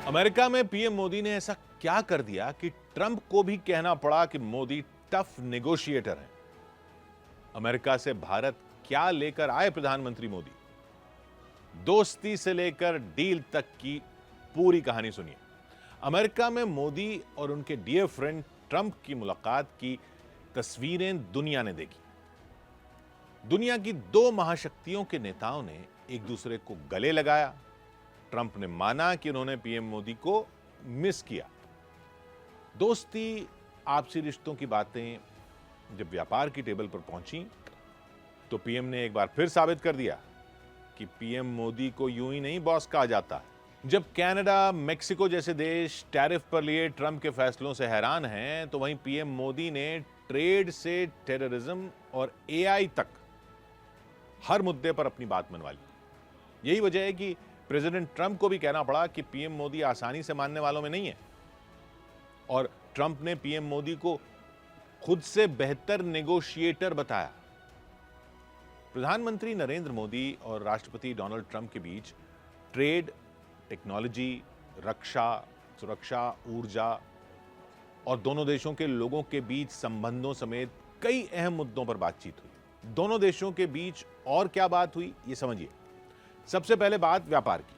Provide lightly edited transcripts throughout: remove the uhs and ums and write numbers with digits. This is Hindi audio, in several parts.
अमेरिका में पीएम मोदी ने ऐसा क्या कर दिया कि ट्रंप को भी कहना पड़ा कि मोदी टफ नेगोशिएटर हैं। अमेरिका से भारत क्या लेकर आए प्रधानमंत्री मोदी, दोस्ती से लेकर डील तक की पूरी कहानी सुनिए। अमेरिका में मोदी और उनके डियर फ्रेंड ट्रंप की मुलाकात की तस्वीरें दुनिया ने देखी। दुनिया की दो महाशक्तियों के नेताओं ने एक दूसरे को गले लगाया। ट्रंप ने माना कि उन्होंने पीएम मोदी को मिस किया। दोस्ती, आपसी रिश्तों की बातें जब व्यापार की टेबल पर पहुंची तो पीएम ने एक बार फिर साबित कर दिया कि पीएम मोदी को यूं ही नहीं बॉस कहा जाता। जब कनाडा, मेक्सिको जैसे देश टैरिफ पर लिए ट्रंप के फैसलों से हैरान हैं, तो वहीं पीएम मोदी ने ट्रेड से टेररिज्म और एआई तक हर मुद्दे पर अपनी बात मनवा ली। यही वजह है कि प्रेसिडेंट ट्रंप को भी कहना पड़ा कि पीएम मोदी आसानी से मानने वालों में नहीं है, और ट्रंप ने पीएम मोदी को खुद से बेहतर नेगोशिएटर बताया। प्रधानमंत्री नरेंद्र मोदी और राष्ट्रपति डोनाल्ड ट्रंप के बीच ट्रेड, टेक्नोलॉजी, रक्षा, सुरक्षा, ऊर्जा और दोनों देशों के लोगों के बीच संबंधों समेत कई अहम मुद्दों पर बातचीत हुई। दोनों देशों के बीच और क्या बात हुई, ये समझिए। सबसे पहले बात व्यापार की।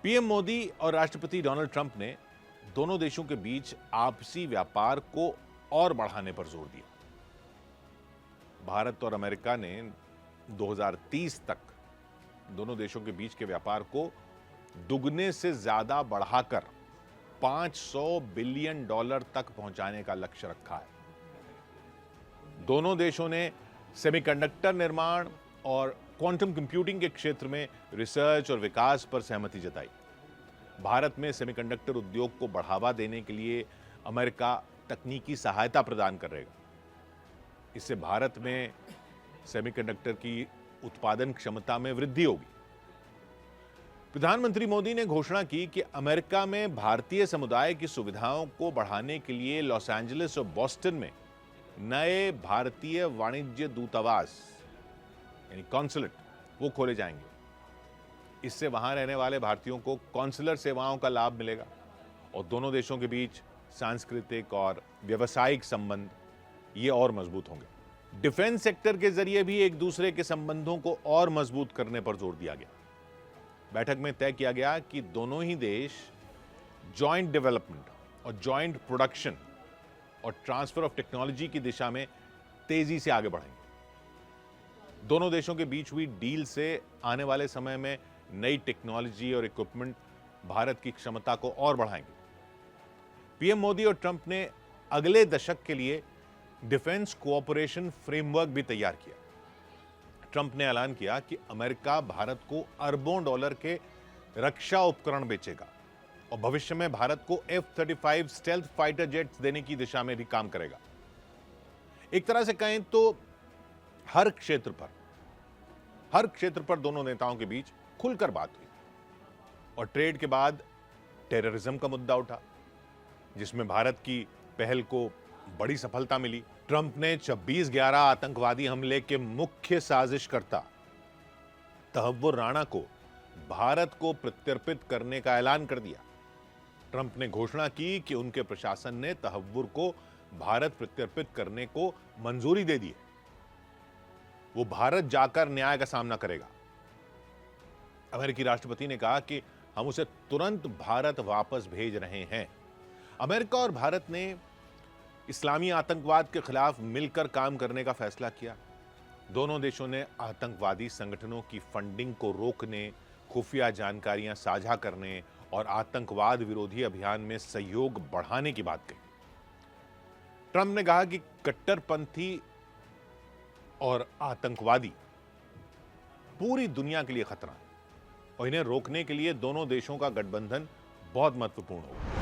पीएम मोदी और राष्ट्रपति डोनाल्ड ट्रंप ने दोनों देशों के बीच आपसी व्यापार को और बढ़ाने पर जोर दिया। भारत और अमेरिका ने 2030 तक दोनों देशों के बीच के व्यापार को दुगने से ज्यादा बढ़ाकर $500 बिलियन तक पहुंचाने का लक्ष्य रखा है। दोनों देशों ने सेमीकंडक्टर निर्माण और क्वांटम कंप्यूटिंग के क्षेत्र में रिसर्च और विकास पर सहमति जताई। भारत में सेमीकंडक्टर उद्योग को बढ़ावा देने के लिए अमेरिका तकनीकी सहायता प्रदान करेगा। इससे भारत में सेमीकंडक्टर की उत्पादन क्षमता में वृद्धि होगी। प्रधानमंत्री मोदी ने घोषणा की कि अमेरिका में भारतीय समुदाय की सुविधाओं को बढ़ाने के लिए लॉस एंजलिस और बॉस्टन में नए भारतीय वाणिज्य दूतावास यानी कॉन्सुलेट वो खोले जाएंगे। इससे वहां रहने वाले भारतीयों को कॉन्सुलर सेवाओं का लाभ मिलेगा और दोनों देशों के बीच सांस्कृतिक और व्यावसायिक संबंध ये और मजबूत होंगे। डिफेंस सेक्टर के जरिए भी एक दूसरे के संबंधों को और मजबूत करने पर जोर दिया गया। बैठक में तय किया गया कि दोनों ही देश जॉइंट डेवलपमेंट और जॉइंट प्रोडक्शन और ट्रांसफर ऑफ टेक्नोलॉजी की दिशा में तेजी से आगे बढ़ेंगे। दोनों देशों के बीच हुई डील से आने वाले समय में नई टेक्नोलॉजी और इक्विपमेंट भारत की क्षमता को और बढ़ाएंगे। पीएम मोदी और ट्रंप ने अगले दशक के लिए डिफेंस कोऑपरेशन फ्रेमवर्क भी तैयार किया। ट्रंप ने ऐलान किया कि अमेरिका भारत को अरबों डॉलर के रक्षा उपकरण बेचेगा और भविष्य में भारत को F-35 स्टेल्थ फाइटर जेट्स देने की दिशा में भी काम करेगा। एक तरह से कहें तो हर क्षेत्र पर दोनों नेताओं के बीच खुलकर बात हुई। और ट्रेड के बाद टेररिज्म का मुद्दा उठा, जिसमें भारत की पहल को बड़ी सफलता मिली। ट्रंप ने 26/11 आतंकवादी हमले के मुख्य साजिशकर्ता तहव्वुर राणा को भारत को प्रत्यर्पित करने का ऐलान कर दिया। ट्रंप ने घोषणा की कि उनके प्रशासन ने तहव्वुर को भारत प्रत्यर्पित करने को मंजूरी दे दी है। वो भारत जाकर न्याय का सामना करेगा। अमेरिकी राष्ट्रपति ने कहा कि हम उसे तुरंत भारत वापस भेज रहे हैं। अमेरिका और भारत ने इस्लामी आतंकवाद के खिलाफ मिलकर काम करने का फैसला किया। दोनों देशों ने आतंकवादी संगठनों की फंडिंग को रोकने, खुफिया जानकारियां साझा करने और आतंकवाद विरोधी अभियान में सहयोग बढ़ाने की बात कही। ट्रंप ने कहा कि कट्टरपंथी और आतंकवादी पूरी दुनिया के लिए खतरा है और इन्हें रोकने के लिए दोनों देशों का गठबंधन बहुत महत्वपूर्ण होगा।